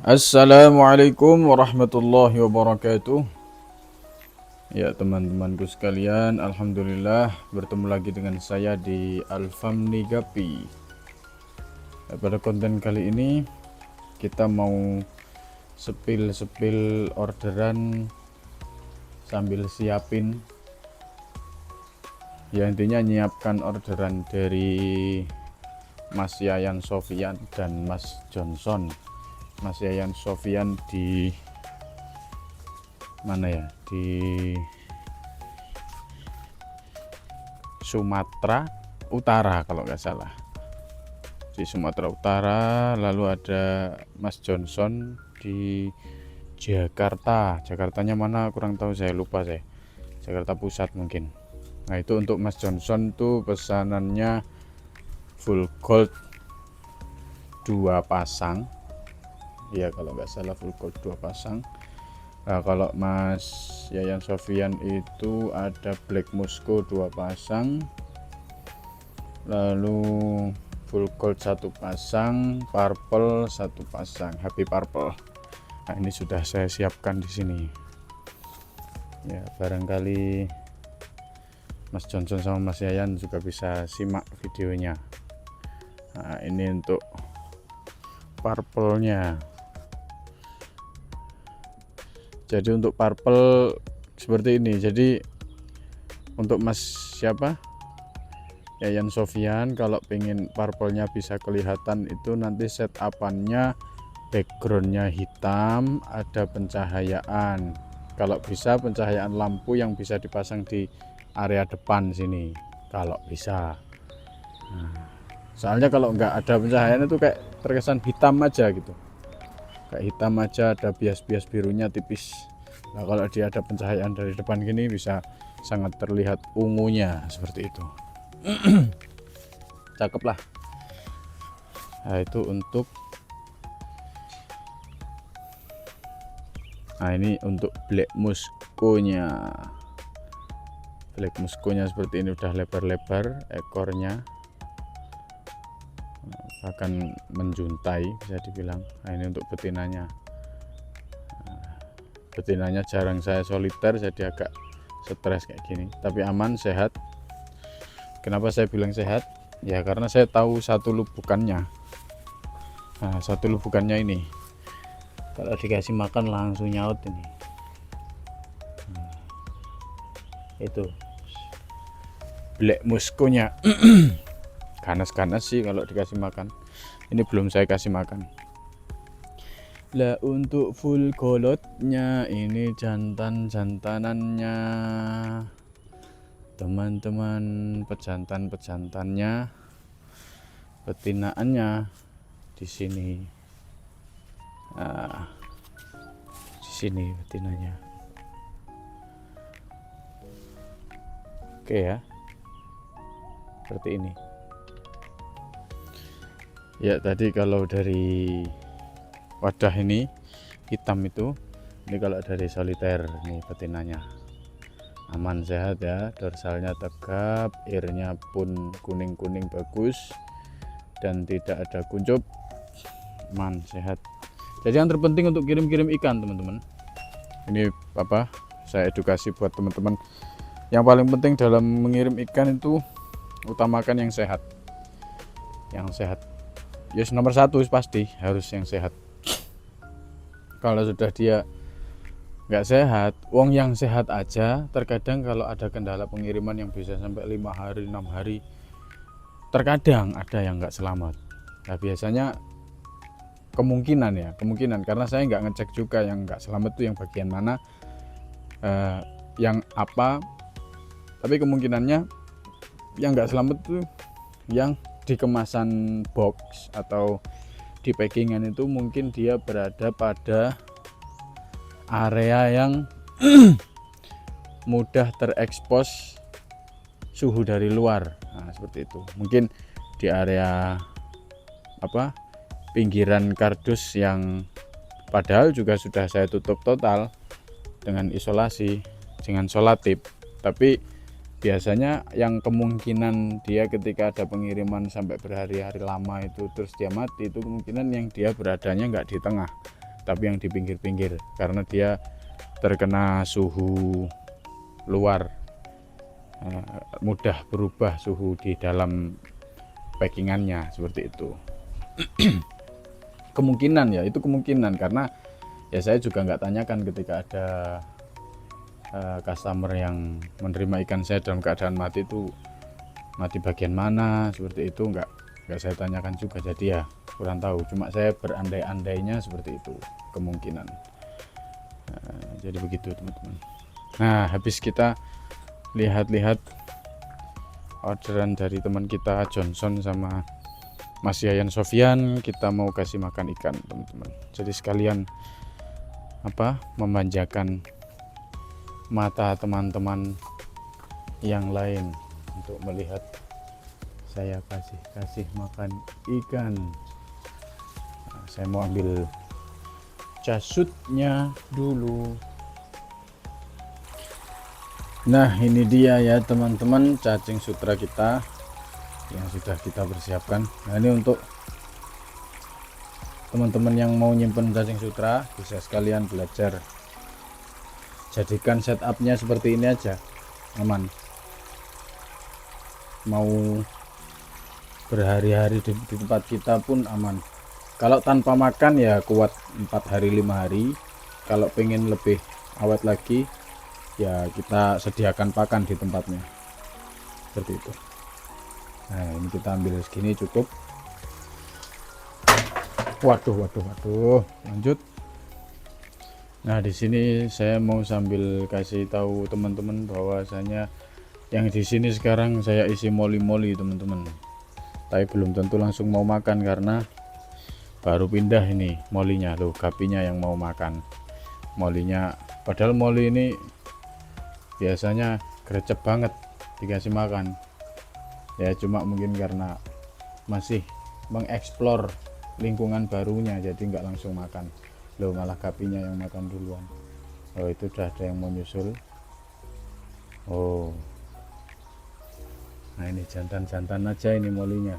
Assalamualaikum warahmatullahi wabarakatuh. Ya teman-temanku sekalian, alhamdulillah bertemu lagi dengan saya di Alfamni Gapi. Pada konten kali ini kita mau sepil orderan sambil siapin, ya intinya nyiapkan orderan dari Mas Yayan Sofian dan Mas Johnson. Mas Yayan Sofian di mana ya, di Sumatera Utara kalau nggak salah, di Sumatera Utara. Lalu ada Mas Johnson di Jakartanya mana kurang tahu, saya lupa, saya Jakarta Pusat mungkin. Nah itu untuk Mas Johnson tuh pesanannya full gold 2 pasang ya, kalau nggak salah full gold 2 pasang. Nah, kalau Mas Yayan Sofian itu ada Black Musco 2 pasang, lalu full gold 1 pasang, purple 1 pasang, happy purple. Nah, ini sudah saya siapkan di sini. Ya, barangkali Mas Johnson sama Mas Yayan juga bisa simak videonya. Nah, ini untuk purple-nya. Jadi untuk purple seperti ini. Jadi untuk Mas siapa, Yayan Sofian, kalau pengen purple-nya bisa kelihatan itu nanti setupannya backgroundnya hitam, ada pencahayaan. Kalau bisa pencahayaan lampu yang bisa dipasang di area depan sini kalau bisa. Nah, soalnya kalau nggak ada pencahayaan itu kayak terkesan hitam aja gitu, kayak hitam aja, ada bias-bias birunya tipis. Nah kalau dia ada pencahayaan dari depan gini bisa sangat terlihat ungunya seperti itu. Cakep lah. Nah itu untuk, nah ini untuk Black Musco-nya. Black Musco-nya seperti ini, udah lebar-lebar ekornya, akan menjuntai bisa dibilang. Nah ini untuk betinanya. Betinanya jarang saya soliter, jadi agak stres kayak gini, tapi aman, sehat. Kenapa saya bilang sehat? Ya karena saya tahu satu lubukannya. Nah satu lubukannya ini kalau dikasih makan langsung nyaut ini. Itu Black Musco-nya. Ganas-ganas sih kalau dikasih makan. Ini belum saya kasih makan. Lah untuk full golotnya ini jantanannya teman-teman, pejantannya, betinaannya di sini. Nah, di sini betinanya. Oke ya, seperti ini. Ya tadi kalau dari wadah ini hitam itu, ini kalau dari soliter nih betinanya aman, sehat ya, dorsalnya tegap, earnya pun kuning-kuning bagus dan tidak ada kuncup, aman, sehat. Jadi yang terpenting untuk kirim-kirim ikan teman-teman, ini apa, saya edukasi buat teman-teman, yang paling penting dalam mengirim ikan itu utamakan yang sehat. Yang sehat yes, nomor satu pasti harus yang sehat. Kalau sudah dia nggak sehat, wong yang sehat aja terkadang kalau ada kendala pengiriman yang bisa sampai 5 hari 6 hari, terkadang ada yang nggak selamat. Nah biasanya kemungkinan karena saya nggak ngecek juga yang nggak selamat itu yang bagian mana, yang apa, tapi kemungkinannya yang nggak selamat itu yang di kemasan box atau di packingan itu mungkin dia berada pada area yang mudah terekspos suhu dari luar. Nah, seperti itu. Mungkin di area apa, pinggiran kardus yang padahal juga sudah saya tutup total dengan isolasi, dengan solatip. Tapi biasanya yang kemungkinan dia ketika ada pengiriman sampai berhari-hari lama itu terus dia mati, itu kemungkinan yang dia beradanya nggak di tengah, tapi yang di pinggir-pinggir, karena dia terkena suhu luar, mudah berubah suhu di dalam packingannya seperti itu. Kemungkinan ya, itu kemungkinan, karena ya saya juga nggak tanyakan ketika ada customer yang menerima ikan saya dalam keadaan mati, itu mati bagian mana seperti itu, nggak saya tanyakan juga, jadi ya kurang tahu, cuma saya berandai-andainya seperti itu kemungkinan. Jadi begitu teman-teman. Nah, habis kita lihat-lihat orderan dari teman kita Johnson sama Mas Yayan Sofian, kita mau kasih makan ikan teman-teman. Jadi sekalian memanjakan mata teman-teman yang lain untuk melihat saya kasih makan ikan. Nah, saya mau ambil casutnya dulu. Nah, ini dia ya teman-teman, cacing sutra kita yang sudah kita persiapkan. Nah, ini untuk teman-teman yang mau nyimpen cacing sutra, bisa sekalian belajar, jadikan setupnya seperti ini aja, aman. Mau berhari-hari di tempat kita pun aman. Kalau tanpa makan ya kuat 4 hari 5 hari. Kalau pengen lebih awet lagi ya kita sediakan pakan di tempatnya, seperti itu. Nah, ini kita ambil segini cukup. Waduh, lanjut. Nah, di sini saya mau sambil kasih tahu teman-teman bahwasanya yang di sini sekarang saya isi moli-moli teman-teman, tapi belum tentu langsung mau makan karena baru pindah ini molinya. Loh, gapinya yang mau makan molinya, padahal moli ini biasanya gercep banget dikasih makan ya, cuma mungkin karena masih mengeksplor lingkungan barunya jadi nggak langsung makan. Loh, malah gapinya yang makan duluan. Oh, itu udah ada yang mau nyusul. Oh, nah ini jantan-jantan aja ini molinya,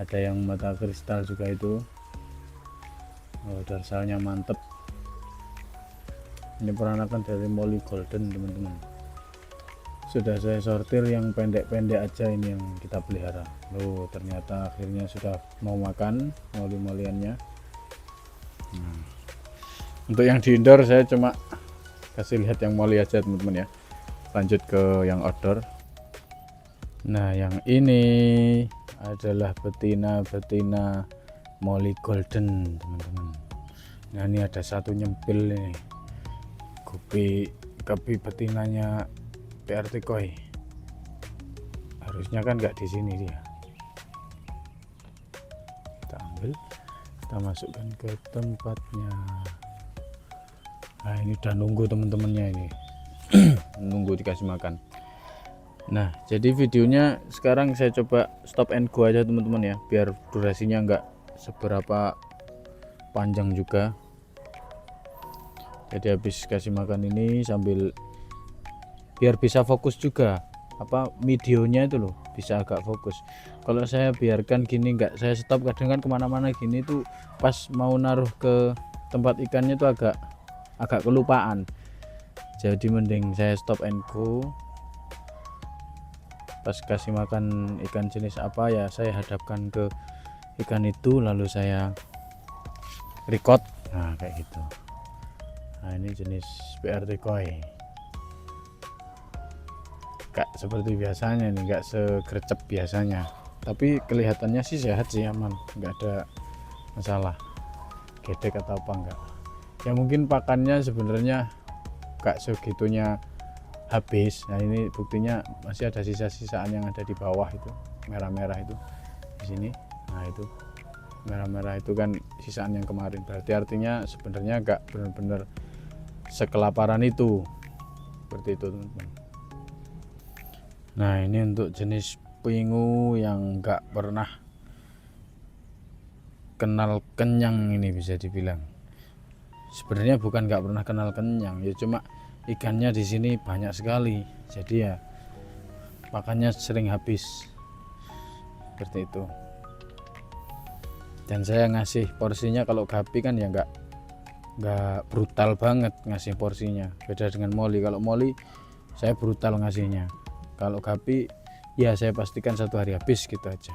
ada yang mata kristal juga itu. Oh, dorsalnya mantep. Ini peranakan dari moli golden teman-teman. Sudah saya sortir yang pendek-pendek aja, ini yang kita pelihara. Loh, ternyata akhirnya sudah mau makan moli-moliannya. Untuk yang di indoor saya cuma kasih lihat yang moli aja teman-teman ya. Lanjut ke yang outdoor. Nah, yang ini adalah betina moli golden teman-teman. Nah, ini ada satu nyempil nih, gupi betinanya PRT Koi. Harusnya kan nggak di sini dia. Kita ambil, kita masukkan ke tempatnya. Nah, ini udah nunggu teman-temannya ini. Nunggu dikasih makan. Nah, jadi videonya sekarang saya coba stop and go aja teman-teman ya, biar durasinya nggak seberapa panjang juga. Jadi habis kasih makan ini sambil biar bisa fokus juga, videonya itu loh bisa agak fokus. Kalau saya biarkan gini, nggak saya stop, kadang kan kemana-mana gini tuh pas mau naruh ke tempat ikannya tuh agak kelupaan. Jadi mending saya stop and go, pas kasih makan ikan jenis apa ya saya hadapkan ke ikan itu, lalu saya record. Nah, kayak gitu. Nah, ini jenis PRT Koi, gak seperti biasanya nih, gak segercep biasanya, tapi kelihatannya sih sehat sih, aman, nggak ada masalah gedek atau apa enggak ya. Mungkin pakannya sebenarnya gak segitunya habis. Nah, ini buktinya masih ada sisa-sisaan yang ada di bawah itu, merah-merah itu di sini. Nah, itu merah-merah itu kan sisaan yang kemarin, berarti artinya sebenarnya gak benar-benar sekelaparan itu, seperti itu teman-teman. Nah, ini untuk jenis pingu yang gak pernah kenal kenyang, ini bisa dibilang sebenarnya bukan gak pernah kenal kenyang ya, cuma ikannya di sini banyak sekali, jadi ya pakannya sering habis, seperti itu. Dan saya ngasih porsinya, kalau gapi kan ya nggak brutal banget ngasih porsinya, beda dengan Molly. Kalau Molly saya brutal ngasihnya, kalau Gapi ya saya pastikan 1 hari habis gitu aja.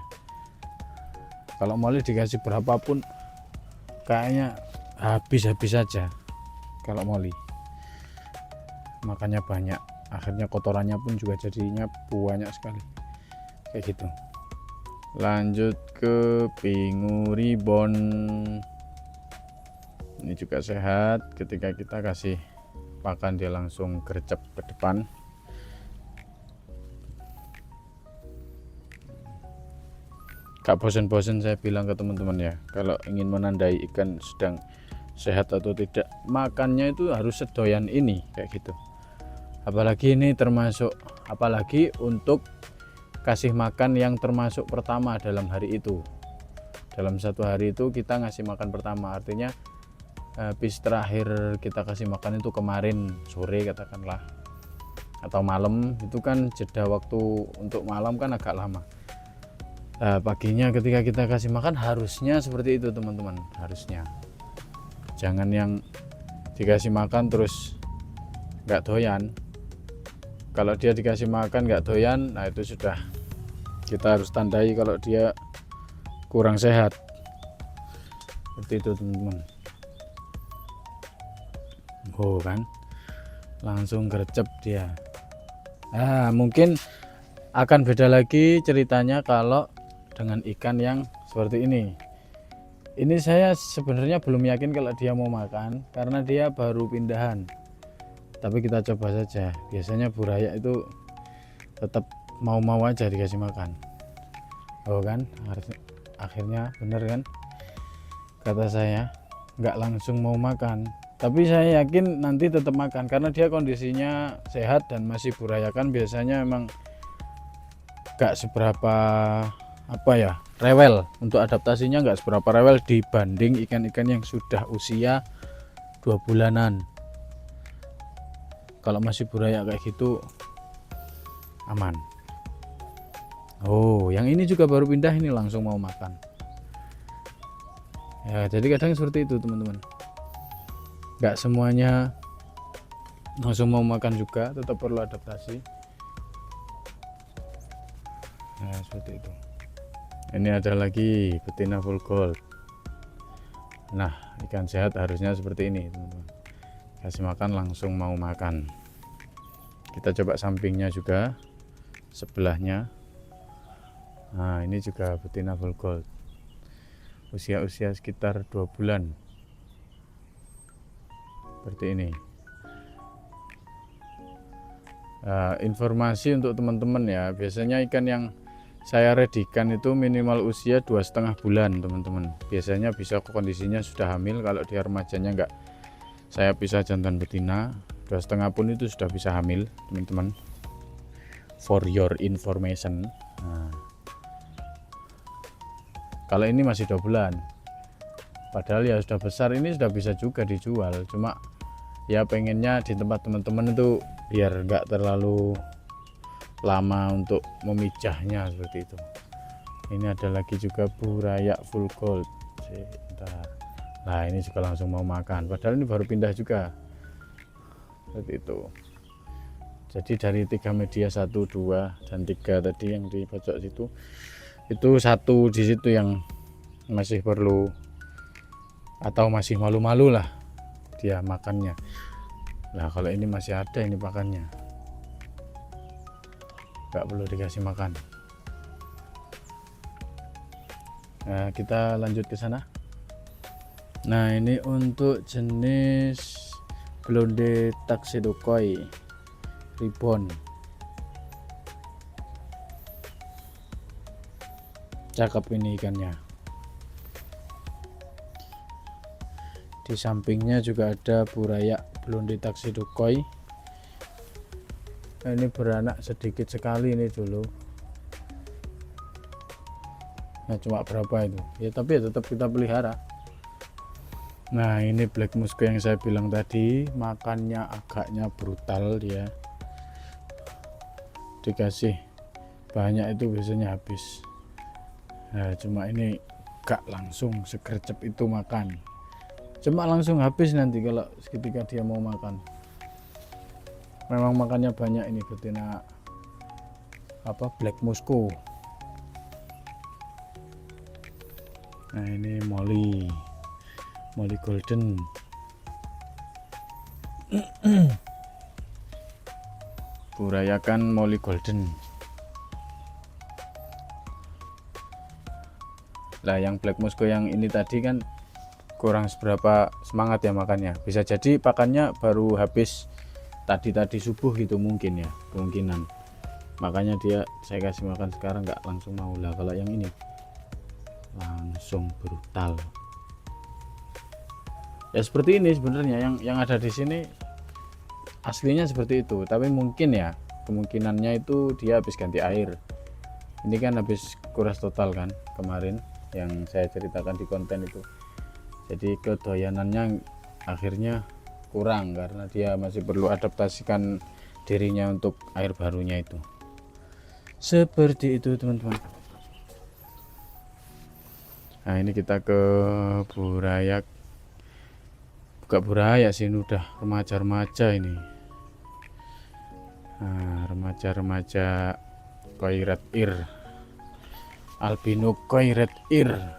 Kalau Molly dikasih berapapun kayaknya habis-habis saja. Kalau Molly makannya banyak, akhirnya kotorannya pun juga jadinya banyak sekali kayak gitu. Lanjut ke Pingu Ribbon, ini juga sehat. Ketika kita kasih pakan dia langsung gercep ke depan. Gak bosen-bosen saya bilang ke teman-teman ya, kalau ingin menandai ikan sedang sehat atau tidak, makannya itu harus sedoyan ini kayak gitu. Apalagi ini termasuk, apalagi untuk kasih makan yang termasuk pertama dalam hari itu. Dalam 1 hari itu kita ngasih makan pertama, artinya habis terakhir kita kasih makan itu kemarin sore katakanlah, atau malam, itu kan jeda waktu untuk malam kan agak lama. Paginya ketika kita kasih makan harusnya seperti itu teman-teman, harusnya. Jangan yang dikasih makan terus nggak doyan. Kalau dia dikasih makan nggak doyan, nah itu sudah kita harus tandai kalau dia kurang sehat. Seperti itu teman-teman. Oh kan, langsung gercep dia. Mungkin akan beda lagi ceritanya kalau dengan ikan yang seperti ini. Ini saya sebenarnya belum yakin kalau dia mau makan karena dia baru pindahan. Tapi kita coba saja. Biasanya burayak itu tetap mau-mau aja dikasih makan. Oh kan, akhirnya bener kan kata saya, nggak langsung mau makan. Tapi saya yakin nanti tetap makan karena dia kondisinya sehat dan masih burayakan. Biasanya emang gak seberapa rewel, untuk adaptasinya nggak seberapa rewel dibanding ikan-ikan yang sudah usia 2 bulanan. Kalau masih burayak kayak gitu aman. Oh, yang ini juga baru pindah, ini langsung mau makan ya. Jadi kadang seperti itu teman-teman, nggak semuanya langsung mau makan juga, tetap perlu adaptasi. Nah seperti itu. Ini ada lagi betina full gold. Nah ikan sehat harusnya seperti ini teman-teman, kasih makan langsung mau makan. Kita coba sampingnya juga, sebelahnya. Nah ini juga betina full gold, usia sekitar 2 bulan seperti ini. Informasi untuk teman-teman ya, biasanya ikan yang saya redikan itu minimal usia 2,5 bulan teman-teman. Biasanya bisa kondisinya sudah hamil. Kalau dia remajanya enggak saya pisah jantan betina, 2,5 pun itu sudah bisa hamil teman-teman, for your information. Kalau ini masih 2 bulan, padahal ya sudah besar, ini sudah bisa juga dijual. Cuma ya pengennya di tempat teman-teman itu biar enggak terlalu lama untuk memijahnya seperti itu. Ini ada lagi juga burayak full gold. Nah ini juga langsung mau makan, padahal ini baru pindah juga seperti itu. Jadi dari 3 media, 1, 2, dan 3 tadi yang di pojok situ, itu 1 di situ yang masih perlu atau masih malu-malu lah dia makannya. Nah kalau ini masih ada ini pakannya, nggak perlu dikasih makan. Nah kita lanjut ke sana. Nah ini untuk jenis blonde tuxedo koi ribbon, cakep ini ikannya. Di sampingnya juga ada burayak blonde tuxedo koi. Nah, ini beranak sedikit sekali ini dulu. Nah cuma berapa itu ya, tapi ya tetap kita pelihara. Nah ini black musco yang saya bilang tadi, makannya agaknya brutal dia, dikasih banyak itu biasanya habis. Nah cuma ini gak langsung segercep itu makan, cuma langsung habis nanti kalau ketika dia mau makan. Memang makannya banyak ini betina Black Moscow. Nah ini Molly Golden. Burayakan Molly Golden. Lah yang Black Moscow yang ini tadi kan kurang seberapa semangat ya makannya. Bisa jadi pakannya baru habis tadi subuh gitu mungkin ya, kemungkinan. Makanya saya kasih makan sekarang nggak langsung mau. Lah kalau yang ini langsung brutal. Ya seperti ini sebenarnya yang ada di sini aslinya seperti itu, tapi mungkin ya kemungkinannya itu dia habis ganti air. Ini kan habis kuras total kan kemarin yang saya ceritakan di konten itu. Jadi kedoyanannya akhirnya kurang karena dia masih perlu adaptasikan dirinya untuk air barunya itu. Seperti itu teman-teman. Nah ini kita ke burayak, bukan burayak sih, ini udah remaja-remaja ini. Nah, remaja-remaja koi red ear, albino koi red ear.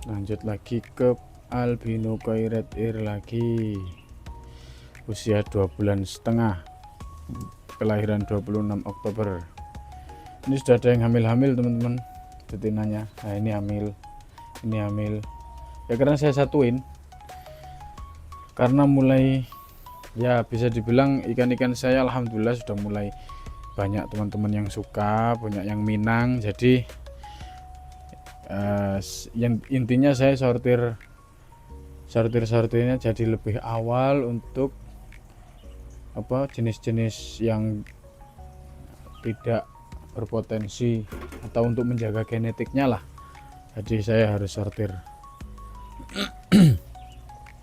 Lanjut lagi ke albino koi red ear lagi, usia 2,5 bulan, kelahiran 26 Oktober. Ini sudah ada yang hamil-hamil teman-teman betinanya. Nah ini hamil ya karena saya satuin, karena mulai ya bisa dibilang ikan-ikan saya alhamdulillah sudah mulai banyak teman-teman yang suka, banyak yang minang. Jadi yang intinya saya sortirnya jadi lebih awal untuk jenis-jenis yang tidak berpotensi atau untuk menjaga genetiknya lah. Jadi saya harus sortir.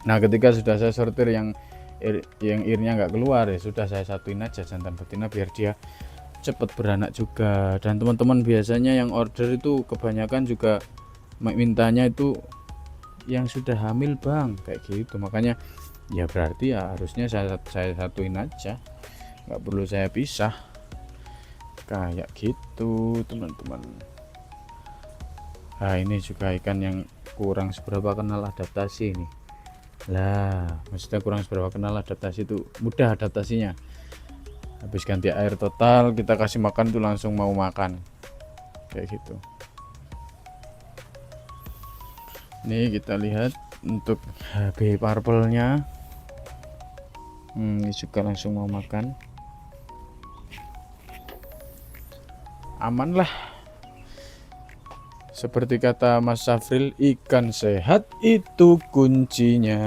Nah ketika sudah saya sortir yang earnya nggak keluar, ya sudah saya satuin aja jantan betina biar dia cepat beranak juga. Dan teman-teman biasanya yang order itu kebanyakan juga mintanya itu yang sudah hamil bang, kayak gitu. Makanya ya berarti ya harusnya saya satuin aja, nggak perlu saya pisah kayak gitu teman-teman. Nah ini juga ikan yang kurang seberapa kenal adaptasi ini. Lah maksudnya kurang seberapa kenal adaptasi itu mudah adaptasinya. Habis ganti air total kita kasih makan tuh langsung mau makan kayak gitu. Ini kita lihat untuk HB purple nya, ini juga langsung mau makan, aman lah. Seperti kata Mas Safril, ikan sehat itu kuncinya.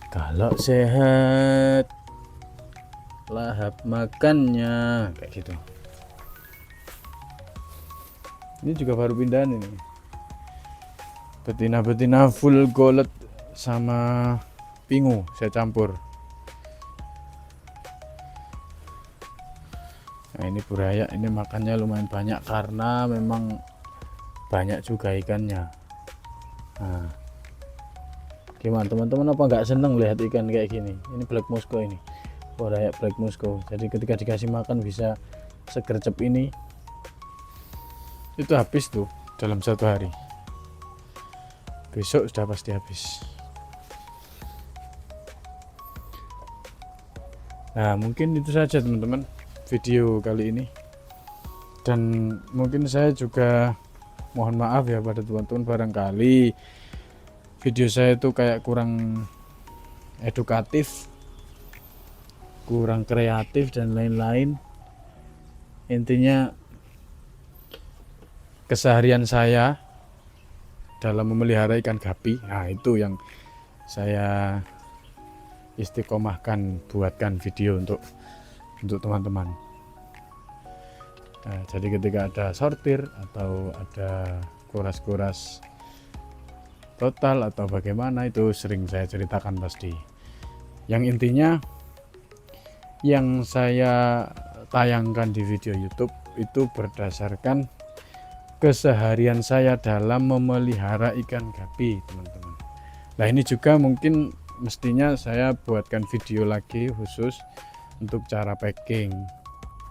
Kalau sehat lahap makannya, kayak gitu. Ini juga baru pindahan ini, betina full golet sama pingu saya campur. Nah ini buraya, ini makannya lumayan banyak karena memang banyak juga ikannya. Nah gimana teman-teman, apa nggak seneng lihat ikan kayak gini? Ini Black Moscow, ini buraya Black Moscow. Jadi ketika dikasih makan bisa segercep ini, itu habis tuh dalam 1 hari. Besok sudah pasti habis. Nah mungkin itu saja teman-teman video kali ini, dan mungkin saya juga mohon maaf ya pada teman-teman barangkali video saya itu kayak kurang edukatif, kurang kreatif dan lain-lain. Intinya keseharian saya dalam memelihara ikan gapi, nah itu yang saya istiqomahkan buatkan video untuk teman-teman. Nah, jadi ketika ada sortir atau ada kuras-kuras total atau bagaimana, itu sering saya ceritakan pasti. Yang intinya yang saya tayangkan di video YouTube itu berdasarkan keseharian saya dalam memelihara ikan gapi, teman-teman. Nah, ini juga mungkin mestinya saya buatkan video lagi khusus untuk cara packing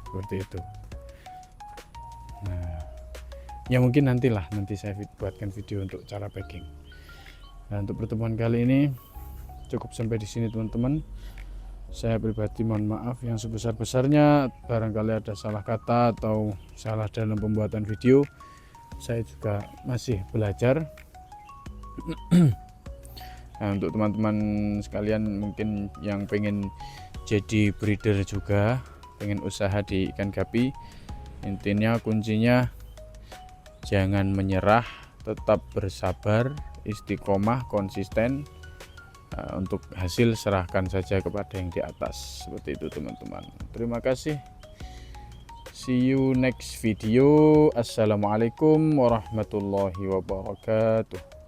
seperti itu. Nah, ya mungkin nanti saya buatkan video untuk cara packing. Nah, untuk pertemuan kali ini cukup sampai di sini, teman-teman. Saya pribadi mohon maaf yang sebesar-besarnya, barangkali ada salah kata atau salah dalam pembuatan video. Saya juga masih belajar. Nah, untuk teman-teman sekalian mungkin yang pengen jadi breeder juga, pengen usaha di ikan gapi, intinya kuncinya jangan menyerah, tetap bersabar, istiqomah, konsisten. Untuk hasil serahkan saja kepada yang di atas, seperti itu, teman-teman. Terima kasih, see you next video. Assalamualaikum warahmatullahi wabarakatuh.